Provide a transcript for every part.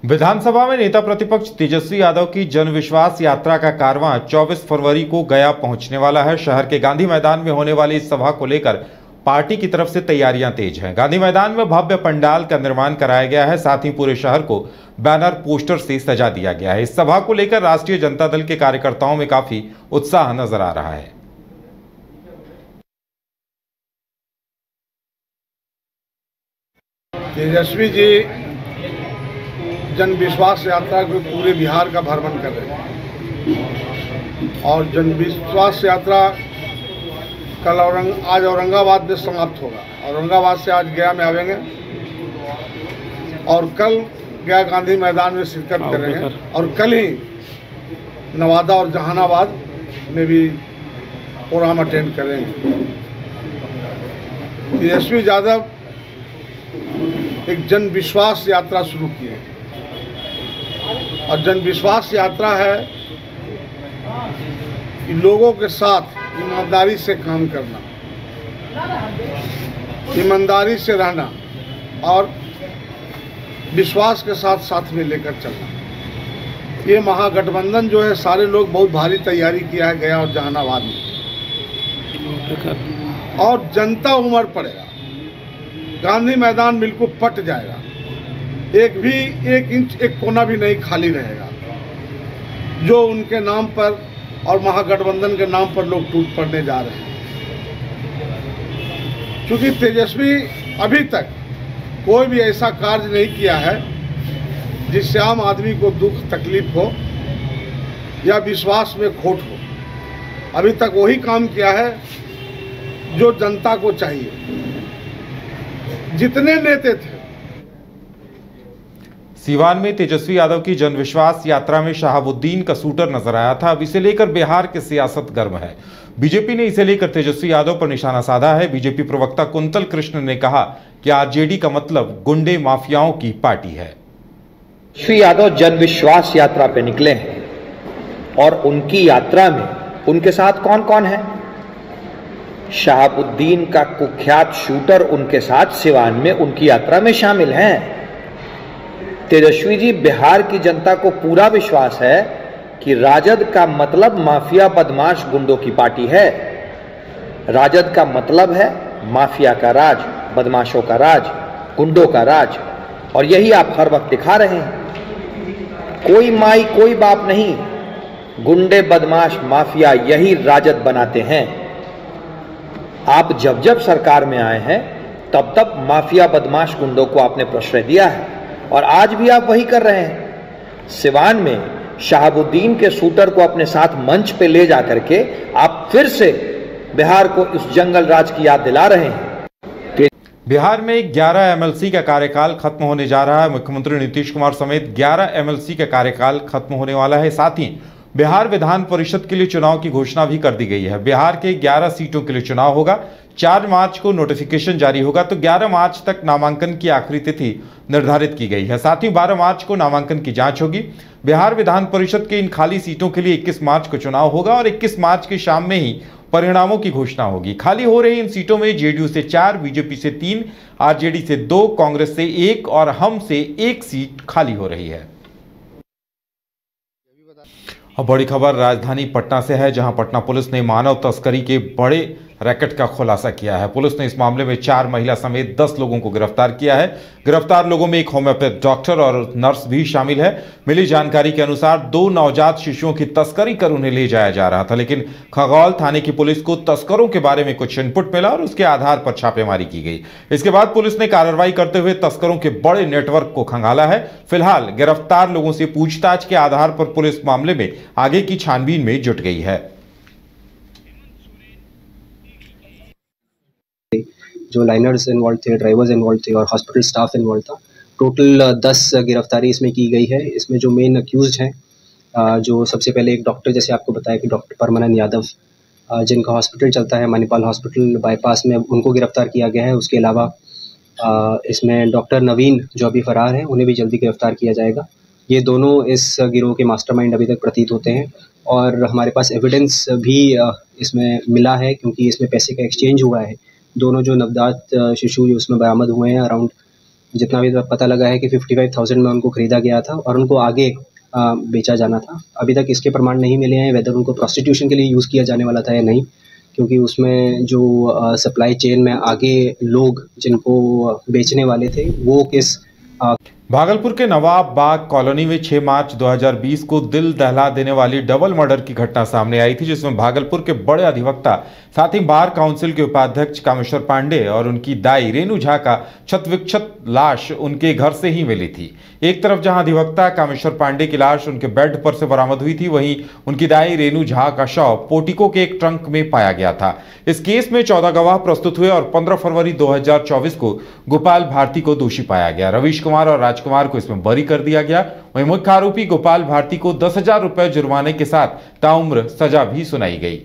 विधानसभा में नेता प्रतिपक्ष तेजस्वी यादव की जनविश्वास यात्रा का कारवां 24 फरवरी को गया पहुंचने वाला है। शहर के गांधी मैदान में होने वाली इस सभा को लेकर पार्टी की तरफ से तैयारियां तेज हैं। गांधी मैदान में भव्य पंडाल का निर्माण कराया गया है, साथ ही पूरे शहर को बैनर पोस्टर से सजा दिया गया है। इस सभा को लेकर राष्ट्रीय जनता दल के कार्यकर्ताओं में काफी उत्साह नजर आ रहा है। तेजस्वी जी जनविश्वास यात्रा को पूरे बिहार का भ्रमण कर रहे हैं और जनविश्वास यात्रा कल आज औरंगाबाद में समाप्त होगा। औरंगाबाद से आज गया में आवेंगे और कल गया गांधी मैदान में शिरकत करेंगे और कल ही नवादा और जहानाबाद में भी प्रोग्राम अटेंड करेंगे। तेजस्वी यादव एक जनविश्वास यात्रा शुरू की है और जनविश्वास यात्रा है कि लोगों के साथ ईमानदारी से काम करना, ईमानदारी से रहना और विश्वास के साथ साथ में लेकर चलना। ये महागठबंधन जो है सारे लोग बहुत भारी तैयारी किया है गया और जहानाबाद में, और जनता उमड़ पड़ेगा। गांधी मैदान बिल्कुल पट जाएगा, एक इंच एक कोना भी नहीं खाली रहेगा। जो उनके नाम पर और महागठबंधन के नाम पर लोग टूट पड़ने जा रहे हैं, क्योंकि तेजस्वी अभी तक कोई भी ऐसा कार्य नहीं किया है जिससे आम आदमी को दुख तकलीफ हो या विश्वास में खोट हो। अभी तक वही काम किया है जो जनता को चाहिए। जितने नेता थे सीवान में तेजस्वी यादव की जनविश्वास यात्रा में शहाबुद्दीन का शूटर नजर आया था। अब इसे लेकर बिहार की सियासत गर्म है। बीजेपी ने इसे लेकर तेजस्वी यादव पर निशाना साधा है। बीजेपी प्रवक्ता कुंतल कृष्ण ने कहा कि आरजेडी का मतलब गुंडे माफियाओं की पार्टी है। तेजस्वी यादव जनविश्वास यात्रा पे निकले हैं और उनकी यात्रा में उनके साथ कौन कौन है? शहाबुद्दीन का कुख्यात शूटर उनके साथ सिवान में उनकी यात्रा में शामिल हैं। तेजस्वी जी, बिहार की जनता को पूरा विश्वास है कि राजद का मतलब माफिया बदमाश गुंडों की पार्टी है। राजद का मतलब है माफिया का राज, बदमाशों का राज, गुंडों का राज, और यही आप हर वक्त दिखा रहे हैं। कोई माई कोई बाप नहीं, गुंडे बदमाश माफिया यही राजद बनाते हैं। आप जब जब सरकार में आए हैं तब तब माफिया बदमाश गुंडों को आपने प्रश्रय दिया है और आज भी आप वही कर रहे हैं। सिवान में शहाबुद्दीन के शूटर को अपने साथ मंच पे ले जाकर के आप फिर से बिहार को उस जंगल राज की याद दिला रहे हैं। बिहार में 11 एमएलसी का कार्यकाल खत्म होने जा रहा है। मुख्यमंत्री नीतीश कुमार समेत 11 एमएलसी का कार्यकाल खत्म होने वाला है। साथ ही बिहार विधान परिषद के लिए चुनाव की घोषणा भी कर दी गई है। बिहार के 11 सीटों के लिए चुनाव होगा। 4 मार्च को नोटिफिकेशन जारी होगा तो 11 मार्च तक नामांकन की आखिरी तिथि निर्धारित की गई है। साथ ही 12 मार्च को नामांकन की जांच होगी। बिहार विधान परिषद के इन खाली सीटों के लिए 21 मार्च को चुनाव होगा और 21 मार्च की शाम में ही परिणामों की घोषणा होगी। खाली हो रही इन सीटों में जेडीयू से 4, बीजेपी से 3, आरजेडी से 2, कांग्रेस से 1 और हम से 1 सीट खाली हो रही है। अब बड़ी खबर राजधानी पटना से है, जहां पटना पुलिस ने मानव तस्करी के बड़े रैकेट का खुलासा किया है। पुलिस ने इस मामले में 4 महिला समेत 10 लोगों को गिरफ्तार किया है। गिरफ्तार लोगों में एक होम्योपैथ डॉक्टर और नर्स भी शामिल है। मिली जानकारी के अनुसार 2 नवजात शिशुओं की तस्करी कर उन्हें ले जाया जा रहा था, लेकिन खगौल थाने की पुलिस को तस्करों के बारे में कुछ इनपुट मिला और उसके आधार पर छापेमारी की गई। इसके बाद पुलिस ने कार्रवाई करते हुए तस्करों के बड़े नेटवर्क को खंगाला है। फिलहाल गिरफ्तार लोगों से पूछताछ के आधार पर पुलिस मामले में आगे की छानबीन में जुट गई है। जो लाइनर्स इन्वॉल्व थे, ड्राइवर्स इन्वॉल्व थे और हॉस्पिटल स्टाफ इन्वॉल्व था। टोटल 10 गिरफ्तारी इसमें की गई है। इसमें जो मेन अक्यूज्ड हैं, जो सबसे पहले एक डॉक्टर, जैसे आपको बताया कि डॉक्टर परमानंद यादव, जिनका हॉस्पिटल चलता है मणिपाल हॉस्पिटल बाईपास में, उनको गिरफ्तार किया गया है। उसके अलावा इसमें डॉक्टर नवीन जो अभी फरार हैं, उन्हें भी जल्दी गिरफ्तार किया जाएगा। ये दोनों इस गिरोह के मास्टरमाइंड अभी तक प्रतीत होते हैं और हमारे पास एविडेंस भी इसमें मिला है, क्योंकि इसमें पैसे का एक्सचेंज हुआ है। दोनों जो नवजात शिशु जो उसमें बरामद हुए हैं, अराउंड जितना भी पता लगा है कि 55,000 में उनको खरीदा गया था और उनको आगे बेचा जाना था। अभी तक इसके प्रमाण नहीं मिले हैं वेदर उनको प्रोस्टिट्यूशन के लिए यूज़ किया जाने वाला था या नहीं, क्योंकि उसमें जो सप्लाई चेन में आगे लोग जिनको बेचने वाले थे वो किस भागलपुर के नवाब बाग कॉलोनी में 6 मार्च 2020 को दिल दहला देने वाली डबल मर्डर की घटना सामने आई थी, जिसमें भागलपुर के बड़े अधिवक्ता साथ ही बार काउंसिल के उपाध्यक्ष कामेश्वर पांडे और उनकी दाई रेणु झा का क्षतविक्षत लाश उनके घर से ही मिली थी। एक तरफ जहां अधिवक्ता कामेश्वर पांडे की लाश उनके बेड पर से बरामद हुई थी, वहीं उनकी दाई रेणु झा का शव पोर्टिको के एक ट्रंक में पाया गया था। इस केस में 14 गवाह प्रस्तुत हुए और 15 फरवरी 2024 को गोपाल भारती को दोषी पाया गया। रवीश कुमार और राजकुमार को इसमें बरी कर दिया गया। वहीं मुख्य आरोपी गोपाल भारती को 10,000 रुपए जुर्माने के साथ ताउम्र सजा भी सुनाई गई।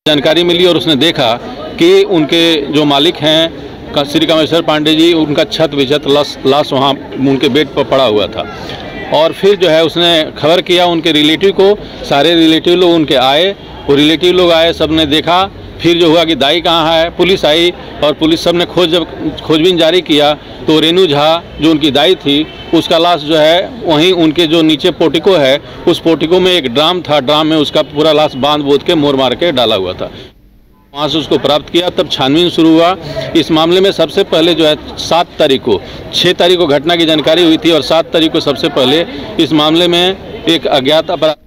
जानकारी मिली और उसने देखा कि उनके जो मालिक हैं श्री कामेश्वर पांडे जी, उनका छत विछत लाश वहाँ उनके बेड पर पड़ा हुआ था। और फिर जो है उसने खबर किया उनके रिलेटिव को, सारे रिलेटिव लोग उनके आए, वो रिलेटिव लोग आए, सब ने देखा। फिर जो हुआ कि दाई कहाँ है, पुलिस आई और पुलिस सब ने खोजबीन जारी किया तो रेणु झा जो उनकी दाई थी उसका लाश जो है वहीं उनके जो नीचे पोर्टिको है उस पोर्टिको में एक ड्राम था, ड्राम में उसका पूरा लाश बांध बोध के मोड़ मार के डाला हुआ था। वहाँ से उसको प्राप्त किया, तब छानबीन शुरू हुआ। इस मामले में सबसे पहले जो है 7 तारीख को, 6 तारीख को घटना की जानकारी हुई थी और 7 तारीख को सबसे पहले इस मामले में एक अज्ञात अपराध।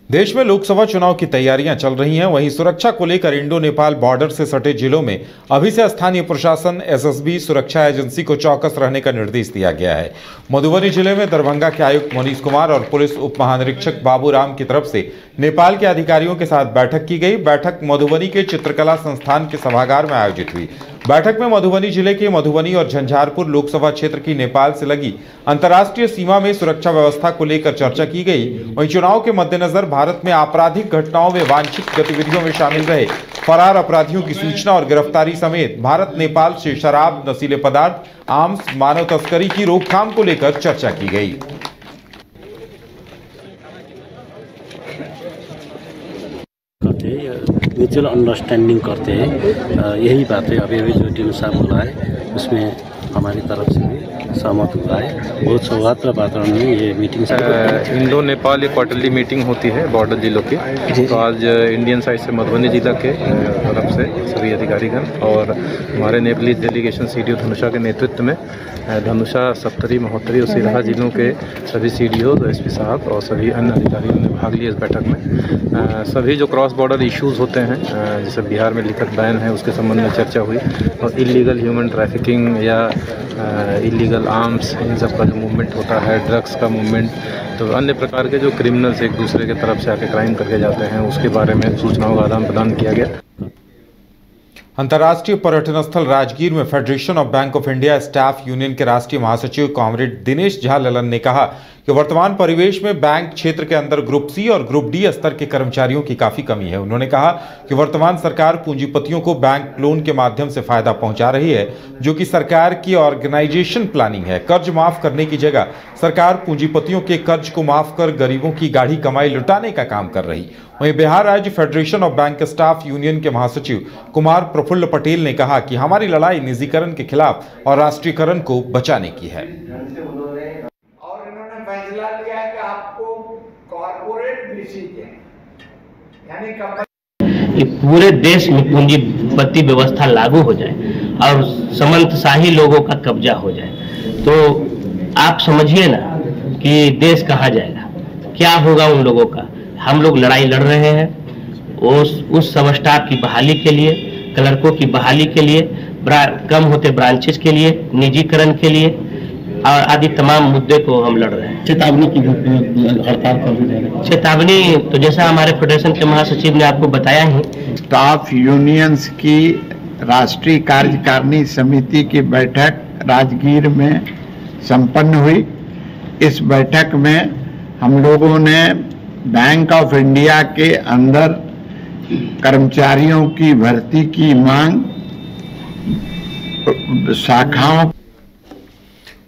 देश में लोकसभा चुनाव की तैयारियां चल रही हैं, वहीं सुरक्षा को लेकर इंडो नेपाल बॉर्डर से सटे जिलों में अभी से स्थानीय प्रशासन, एसएसबी, सुरक्षा एजेंसी को चौकस रहने का निर्देश दिया गया है। मधुबनी जिले में दरभंगा के आयुक्त मनीष कुमार और पुलिस उप महानिरीक्षक बाबूराम की तरफ से नेपाल के अधिकारियों के साथ बैठक की गई। बैठक मधुबनी के चित्रकला संस्थान के सभागार में आयोजित हुई। बैठक में मधुबनी जिले के मधुबनी और झंझारपुर लोकसभा क्षेत्र की नेपाल से लगी अंतर्राष्ट्रीय सीमा में सुरक्षा व्यवस्था को लेकर चर्चा की गई। वहीं चुनाव के मद्देनजर भारत में आपराधिक घटनाओं में वांछित गतिविधियों में शामिल रहे फरार अपराधियों की सूचना और गिरफ्तारी समेत भारत नेपाल से शराब, नशीले पदार्थ, आर्म्स, मानव तस्करी की रोकथाम को लेकर चर्चा की गई। म्यूचुअल अंडरस्टैंडिंग करते हैं, यही बात है। अभी जो डीएम साहब बोला है उसमें हमारी तरफ से भी सहमत हुआ है। बहुत सौहार्द वातावरण में ये मीटिंग इंडो नेपाल एक क्वार्टरली मीटिंग होती है बॉर्डर जिलों की। तो आज इंडियन साइड से मधुबनी जिला के तरफ से सभी अधिकारीगण और हमारे नेपाली डेलीगेशन सीडीओ धनुषा के नेतृत्व में धनुषा, सप्तरी, महोत्तरी और सिरहा जिलों के सभी सीडीओ, एसपी साहब और सभी अन्य अधिकारियों ने भाग लिया इस बैठक में। सभी जो क्रॉस बॉर्डर इश्यूज़ होते हैं, जैसे बिहार में लिखित बैन है उसके संबंध में चर्चा हुई और इलीगल ह्यूमन ट्रैफिकिंग या इलीगल आर्म्स, इन सब का जो मूवमेंट होता है, ड्रग्स का मूवमेंट, तो अन्य प्रकार के जो क्रिमिनल्स एक दूसरे के तरफ से आके क्राइम करके जाते हैं उसके बारे में सूचनाओं का आदान प्रदान किया गया। अंतर्राष्ट्रीय पर्यटन स्थल राजगीर में federation of bank of India staff union के राष्ट्रीय महासचिव कॉमरेड दिनेश झा ललन ने कहा कि वर्तमान परिवेश में बैंक क्षेत्र के अंदर ग्रुप सी और ग्रुप डी स्तर के कर्मचारियों की काफी कमी है। उन्होंने कहा कि वर्तमान सरकार पूंजीपतियों को बैंक लोन के माध्यम से फायदा पहुंचा रही है, जो कि सरकार की ऑर्गेनाइजेशन प्लानिंग है। कर्ज माफ करने की जगह सरकार पूंजीपतियों के कर्ज को माफ कर गरीबों की गाढ़ी कमाई लुटाने का काम कर रही। वहीं बिहार राज्य federation of bank staff union के महासचिव कुमार प्रफुल्ल पटेल ने कहा कि हमारी लड़ाई निजीकरण के खिलाफ और राष्ट्रीयकरण को बचाने की है। और इन्होंने फैसला लिया है कि आपको कॉर्पोरेट बेसिस है, यानी पूरे देश में पूंजीपति व्यवस्था लागू हो जाए और सामंतशाही लोगों का कब्जा हो जाए, तो आप समझिए ना कि देश कहाँ जाएगा, क्या होगा उन लोगों का। हम लोग लड़ाई लड़ रहे हैं उस सब स्टाफ की बहाली के लिए, क्लर्कों की बहाली के लिए, कम होते ब्रांचेस के लिए, निजीकरण के लिए और आदि तमाम मुद्दे को हम लड़ रहे हैं। चेतावनी की हड़ताल कर दी जाएगी। चेतावनी तो जैसा हमारे फेडरेशन के महासचिव ने आपको बताया ही, स्टाफ यूनियंस की राष्ट्रीय कार्यकारिणी समिति की बैठक राजगीर में संपन्न हुई। इस बैठक में हम लोगों ने बैंक ऑफ इंडिया के अंदर कर्मचारियों की भर्ती की मांग, शाखाओं।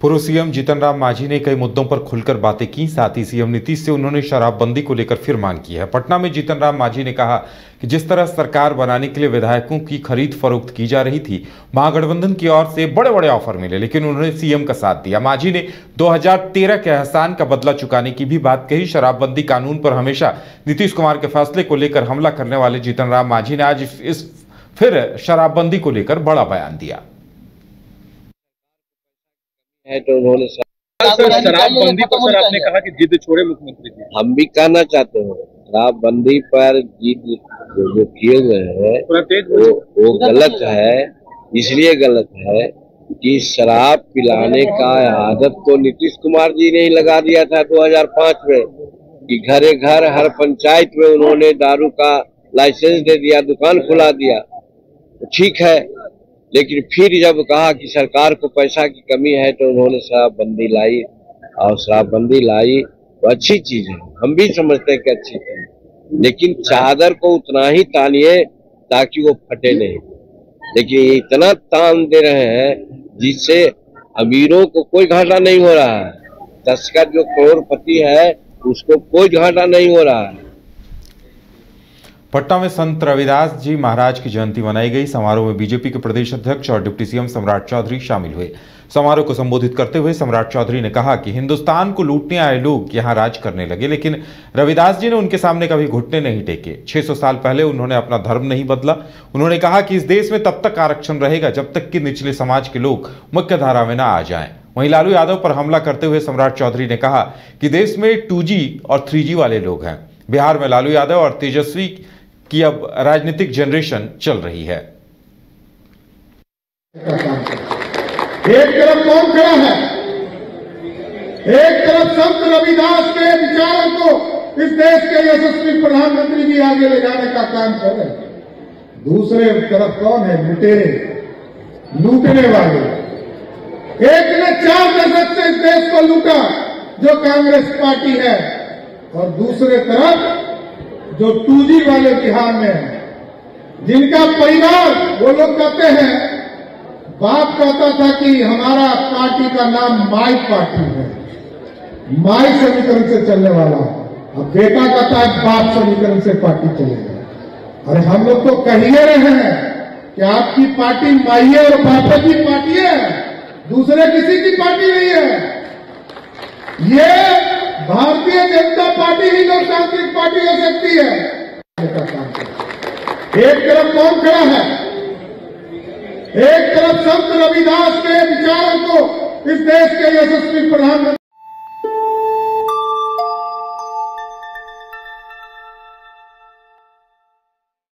पूर्व सीएम जीतन राम मांझी ने कई मुद्दों पर खुलकर बातें की। साथ ही सीएम नीतीश से उन्होंने शराबबंदी को लेकर फिर मांग की है। पटना में जीतन राम मांझी ने कहा कि जिस तरह सरकार बनाने के लिए विधायकों की खरीद फरोख्त की जा रही थी, महागठबंधन की ओर से बड़े बड़े ऑफर मिले, लेकिन उन्होंने सीएम का साथ दिया। मांझी ने 2013 के एहसान का बदला चुकाने की भी बात कही। शराबबंदी कानून पर हमेशा नीतीश कुमार के फैसले को लेकर हमला करने वाले जीतन राम मांझी ने आज फिर शराबबंदी को लेकर बड़ा बयान दिया है। तो उन्होंने शराबबंदी पर सर आपने कहा कि जिद छोड़े मुख्यमंत्री जी। हम भी कहना चाहते हैं शराबबंदी पर जिद जो किए हुए हैं वो गलत है। इसलिए गलत है कि शराब पिलाने का आदत तो नीतीश कुमार जी ने ही लगा दिया था 2005 में कि घरे घर हर पंचायत में उन्होंने दारू का लाइसेंस दे दिया, दुकान खुला दिया। तो ठीक है, लेकिन फिर जब कहा कि सरकार को पैसा की कमी है तो उन्होंने शराबबंदी लाई, और शराबबंदी लाई तो अच्छी चीज है, हम भी समझते हैं कि अच्छी चीज है, लेकिन चादर को उतना ही तानिए ताकि वो फटे नहीं। लेकिन ये इतना तान दे रहे हैं जिससे अमीरों को कोई घाटा नहीं हो रहा है। तस्कर जो करोड़पति है उसको कोई घाटा नहीं हो रहा है। पटना में संत रविदास जी महाराज की जयंती मनाई गई। समारोह में बीजेपी के प्रदेश अध्यक्ष और डिप्टी सीएम सम्राट चौधरी शामिल हुए। समारोह को संबोधित करते हुए सम्राट चौधरी ने कहा कि हिंदुस्तान को लूटने आए लोग यहां राज करने लगे, लेकिन रविदास जी ने उनके सामने कभी घुटने नहीं टेके। 600 साल पहले उन्होंने अपना धर्म नहीं बदला। उन्होंने कहा कि इस देश में तब तक आरक्षण रहेगा जब तक कि निचले समाज के लोग मुख्य धारा में न आ जाएं। वहीं लालू यादव पर हमला करते हुए सम्राट चौधरी ने कहा कि देश में 2G और 3G वाले लोग हैं। बिहार में लालू यादव और तेजस्वी की अब राजनीतिक जनरेशन चल रही है। एक तरफ कौन खड़ा है? एक तरफ संत रविदास के विचारों को इस देश के यशस्वी प्रधानमंत्री जी आगे ले जाने का काम कर रहे हैं। दूसरे तरफ कौन है? लुटेरे, लूटने वाले। एक ने 4 दशक से इस देश को लूटा जो कांग्रेस पार्टी है, और दूसरे तरफ जो 2G वाले बिहार में है, जिनका परिवार, वो लोग कहते हैं, बाप कहता था कि हमारा पार्टी का नाम माई पार्टी है, माई समीकरण से चलने वाला। अब बेटा कहता है बाप समीकरण से पार्टी चलेगा। अरे हम लोग तो कह ही रहे हैं कि आपकी पार्टी माई और बापा की पार्टी है, दूसरे किसी की पार्टी नहीं है। ये भारतीय जनता पार्टी ही लोकतांत्रिक पार्टी हो सकती है। एक तरफ कौन खड़ा है? एक तरफ संत रविदास के विचारों को इस देश के यशस्वी प्रधानमंत्री